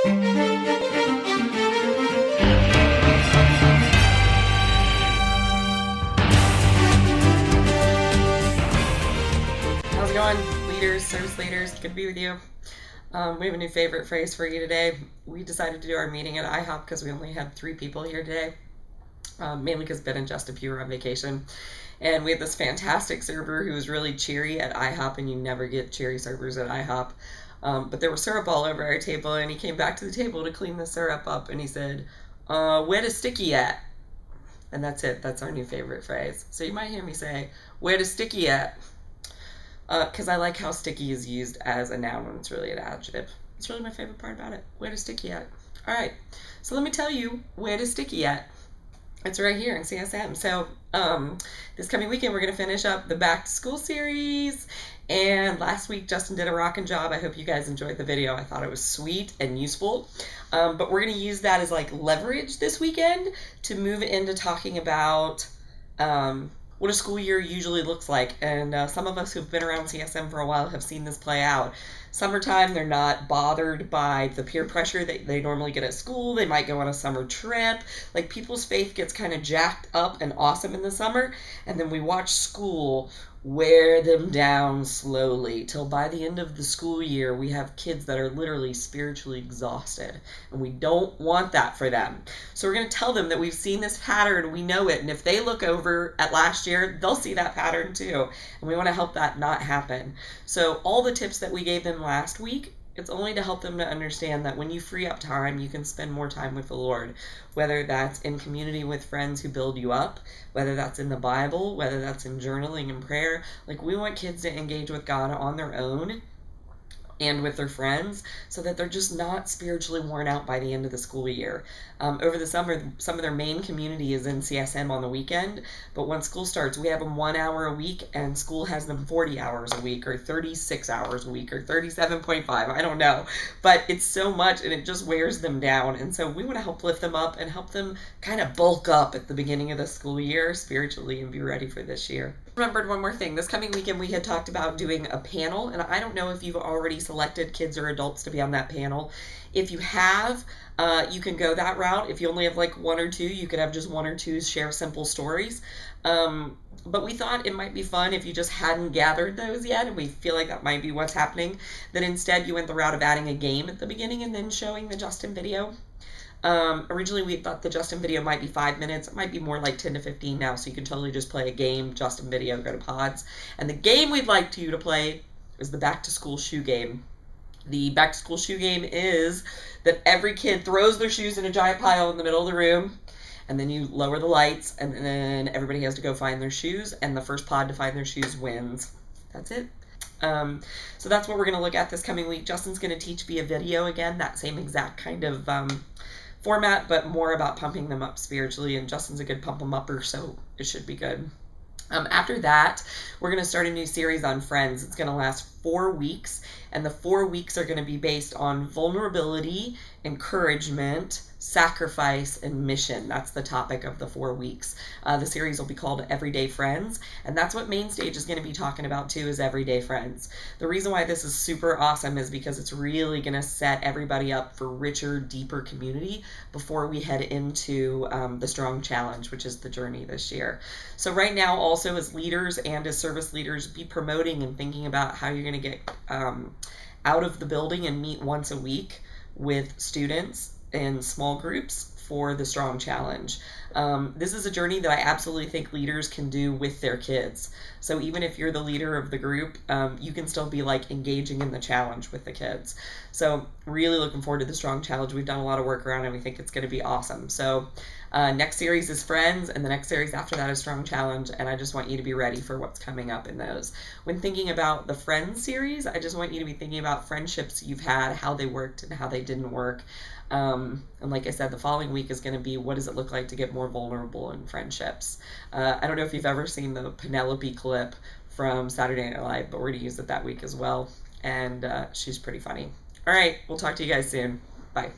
How's it going, leaders, service leaders? Good to be with you. We have a new favorite phrase for you today. We decided to do our meeting at IHOP because we only had 3 people here today, mainly because Ben and Justin were on vacation. And we had this fantastic server who was really cheery at IHOP, and you never get cheery servers at IHOP. But there was syrup all over our table, and he came back to the table to clean the syrup up, and he said, where the sticky at? And that's it. That's our new favorite phrase. So you might hear me say, where the sticky at? Because I like how sticky is used as a noun when it's really an adjective. It's really my favorite part about it. Where does sticky at? All right, so let me tell you where does sticky at. It's right here in CSM. So this coming weekend, we're going to finish up the Back to School series. And last week, Justin did a rockin' job. I hope you guys enjoyed the video. I thought it was sweet and useful. But we're going to use that as like leverage this weekend to move into talking about what a school year usually looks like. And some of us who've been around CSM for a while have seen this play out. Summertime, they're not bothered by the peer pressure that they normally get at school. They might go on a summer trip. Like, people's faith gets kind of jacked up and awesome in the summer, and then we watch school wear them down slowly till by the end of the school year we have kids that are literally spiritually exhausted, and we don't want that for them. So we're going to tell them that we've seen this pattern, we know it, and if they look over at last year, they'll see that pattern too, and we want to help that not happen. So all the tips that we gave them last week, it's only to help them to understand that when you free up time, you can spend more time with the Lord, whether that's in community with friends who build you up, whether that's in the Bible, whether that's in journaling and prayer. Like, we want kids to engage with God on their own and with their friends so that they're just not spiritually worn out by the end of the school year. Over the summer, some of their main community is in CSM on the weekend, but when school starts, we have them 1 hour a week, and school has them 40 hours a week, or 36 hours a week, or 37.5, I don't know. But it's so much, and it just wears them down, and so we want to help lift them up and help them kind of bulk up at the beginning of the school year spiritually and be ready for this year. Remembered one more thing. This coming weekend, we had talked about doing a panel, and I don't know if you've already selected kids or adults to be on that panel. If you have, you can go that route. If you only have like 1 or 2, you could have just 1 or 2 share simple stories. But we thought it might be fun if you just hadn't gathered those yet, and we feel like that might be what's happening, that instead you went the route of adding a game at the beginning and then showing the Justin video. Originally we thought the Justin video might be 5 minutes. It might be more like 10 to 15 now, so you can totally just play a game, Justin video, go to pods. And the game we'd like you to play is the back to school shoe game. The back to school shoe game is that every kid throws their shoes in a giant pile in the middle of the room, and then you lower the lights, and then everybody has to go find their shoes, and the first pod to find their shoes wins. That's it. So that's what we're going to look at this coming week. Justin's going to teach via video again, that same exact kind of format, but more about pumping them up spiritually, and Justin's a good pump them upper, so it should be good. After that, we're going to start a new series on friends. It's going to last 4 weeks, and the 4 weeks are going to be based on vulnerability, encouragement, sacrifice, and mission. That's the topic of the 4 weeks. The series will be called Everyday Friends, and that's what Main Stage is going to be talking about too, is Everyday Friends. The reason why this is super awesome is because it's really going to set everybody up for richer, deeper community before we head into the Strong Challenge, which is the journey this year. So right now, also as leaders and as service leaders, be promoting and thinking about how you're going to get out of the building and meet once a week with students in small groups for the Strong Challenge. This is a journey that I absolutely think leaders can do with their kids. So even if you're the leader of the group, you can still be like engaging in the challenge with the kids. So really looking forward to the Strong Challenge. We've done a lot of work around it, and we think it's going to be awesome. So next series is Friends, and the next series after that is Strong Challenge, and I just want you to be ready for what's coming up in those. When thinking about the Friends series, I just want you to be thinking about friendships you've had, how they worked and how they didn't work. And like I said, the following week is going to be, what does it look like to get more vulnerable in friendships? I don't know if you've ever seen the Penelope clip from Saturday Night Live, but we're going to use it that week as well. And she's pretty funny. All right, we'll talk to you guys soon. Bye.